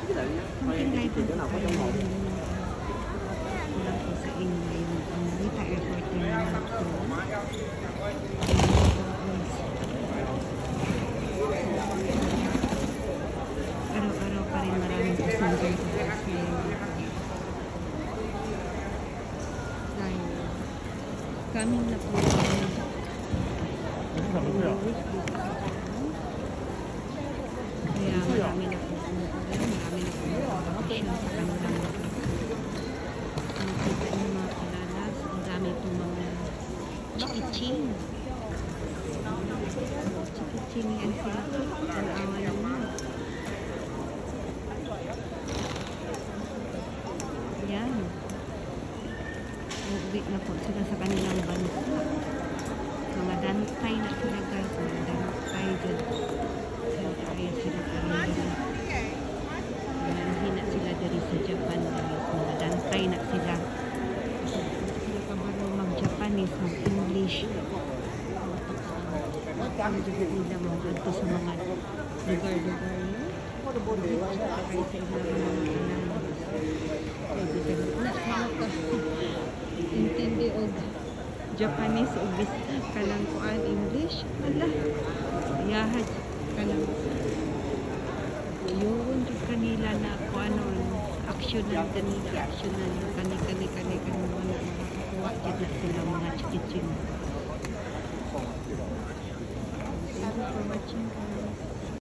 Something like that. Wala ko sa inyo yung Nita Airport Terminal 2. Araw-araw pa rin maraming passenger sa bus ngayon. Dahil coming na po kaya marami na po marami na po option sa kanilang nakita ng mga kalalas. Ang dami po mga chikiching yan sila. Ang awa naman. Yan. Uuwi na po sila sa kanilang bansa. Mga dantay na sila guys. Mga dantay dyan. Kaya sila kanila. Hina sila dari sa Japan guys. Mga dantay na sila. Sila kabalo mag-Japanese, mag-English. Hindi sila mga ato sa mga lugar-lugar. Kaya sa ilang mga intindi og Japanese o kanang kuan English ala yahad kanang yun kanila na kuan aksyonan kanila aksyonan kani mga makakuha dyan na sila mga chikiching. Thank you for watching.